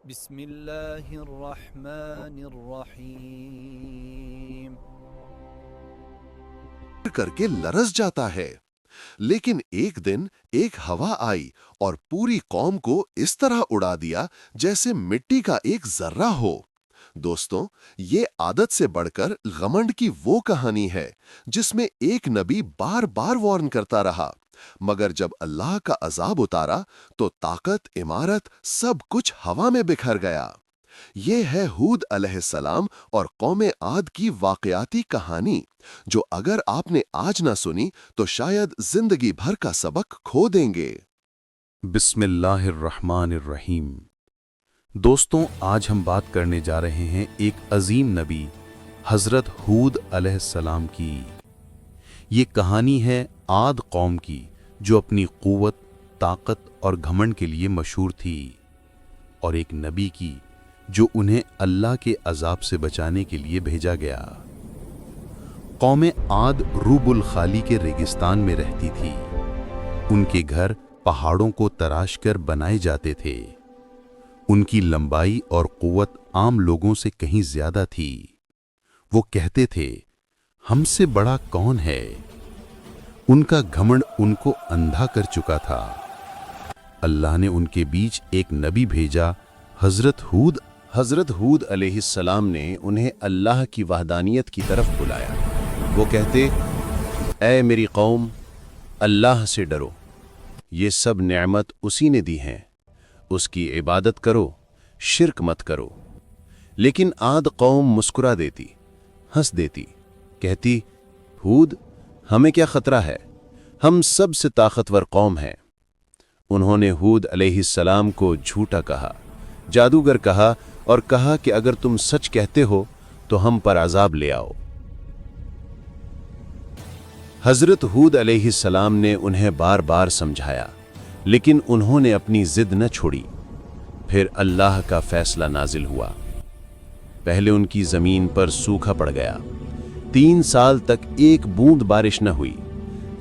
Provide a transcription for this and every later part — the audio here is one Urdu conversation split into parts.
بسم اللہ الرحمن الرحیم کر کے لرز جاتا ہے۔ لیکن ایک دن ایک ہوا آئی اور پوری قوم کو اس طرح اڑا دیا جیسے مٹی کا ایک ذرہ ہو۔ دوستوں، یہ عادت سے بڑھ کر غمنڈ کی وہ کہانی ہے جس میں ایک نبی بار بار وارن کرتا رہا، مگر جب اللہ کا عذاب اتارا تو طاقت، عمارت، سب کچھ ہوا میں بکھر گیا۔ یہ ہے ہود علیہ السلام اور قوم عاد کی واقعاتی کہانی، جو اگر آپ نے آج نہ سنی تو شاید زندگی بھر کا سبق کھو دیں گے۔ بسم اللہ الرحمن الرحیم۔ دوستوں، آج ہم بات کرنے جا رہے ہیں ایک عظیم نبی حضرت ہود علیہ السلام کی۔ یہ کہانی ہے عاد قوم کی جو اپنی قوت، طاقت اور گھمنڈ کے لیے مشہور تھی، اور ایک نبی کی جو انہیں اللہ کے عذاب سے بچانے کے لیے بھیجا گیا۔ قوم عاد روب الخالی کے ریگستان میں رہتی تھی۔ ان کے گھر پہاڑوں کو تراش کر بنائے جاتے تھے۔ ان کی لمبائی اور قوت عام لوگوں سے کہیں زیادہ تھی۔ وہ کہتے تھے، ہم سے بڑا کون ہے؟ ان کا گھمنڈ ان کو اندھا کر چکا تھا۔ اللہ نے ان کے بیچ ایک نبی بھیجا، حضرت ہود علیہ السلام نے انہیں اللہ کی وحدانیت کی طرف بلایا۔ وہ کہتے، اے میری قوم، اللہ سے ڈرو، یہ سب نعمت اسی نے دی ہیں، اس کی عبادت کرو، شرک مت کرو۔ لیکن عاد قوم مسکرا دیتی، ہنس دیتی، کہتی، ہود، ہمیں کیا خطرہ ہے؟ ہم سب سے طاقتور قوم ہیں۔ انہوں نے ہود علیہ السلام کو جھوٹا کہا، جادوگر کہا، اور کہا کہ اگر تم سچ کہتے ہو تو ہم پر عذاب لے آؤ۔ حضرت ہود علیہ السلام نے انہیں بار بار سمجھایا، لیکن انہوں نے اپنی ضد نہ چھوڑی۔ پھر اللہ کا فیصلہ نازل ہوا۔ پہلے ان کی زمین پر سوکھا پڑ گیا۔ 3 سال تک ایک بوند بارش نہ ہوئی۔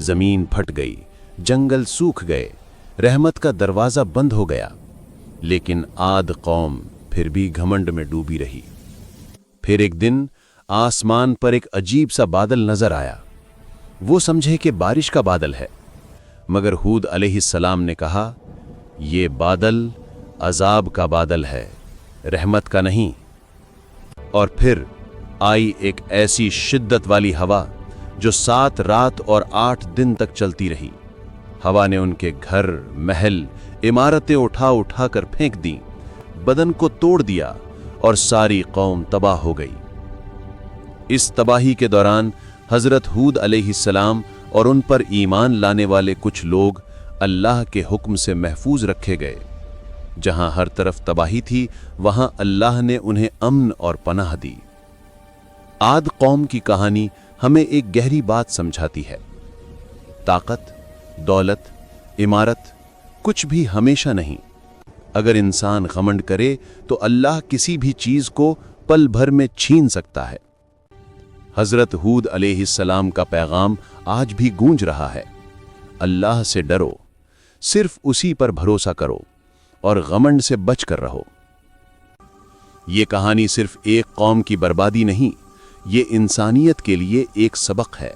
زمین پھٹ گئی، جنگل سوکھ گئے، رحمت کا دروازہ بند ہو گیا۔ لیکن عاد قوم پھر بھی گھمنڈ میں ڈوبی رہی۔ پھر ایک دن آسمان پر ایک عجیب سا بادل نظر آیا۔ وہ سمجھے کہ بارش کا بادل ہے، مگر ہود علیہ السلام نے کہا، یہ بادل عذاب کا بادل ہے، رحمت کا نہیں۔ اور پھر آئی ایک ایسی شدت والی ہوا جو 7 رات اور 8 دن تک چلتی رہی۔ ہوا نے ان کے گھر، محل، عمارتیں اٹھا اٹھا کر پھینک دیں، بدن کو توڑ دیا، اور ساری قوم تباہ ہو گئی۔ اس تباہی کے دوران حضرت ہود علیہ السلام اور ان پر ایمان لانے والے کچھ لوگ اللہ کے حکم سے محفوظ رکھے گئے۔ جہاں ہر طرف تباہی تھی، وہاں اللہ نے انہیں امن اور پناہ دی۔ عاد قوم کی کہانی ہمیں ایک گہری بات سمجھاتی ہے۔ طاقت، دولت، عمارت، کچھ بھی ہمیشہ نہیں۔ اگر انسان غمنڈ کرے تو اللہ کسی بھی چیز کو پل بھر میں چھین سکتا ہے۔ حضرت ہود علیہ السلام کا پیغام آج بھی گونج رہا ہے، اللہ سے ڈرو، صرف اسی پر بھروسہ کرو، اور غمنڈ سے بچ کر رہو۔ یہ کہانی صرف ایک قوم کی بربادی نہیں، یہ انسانیت کے لیے ایک سبق ہے۔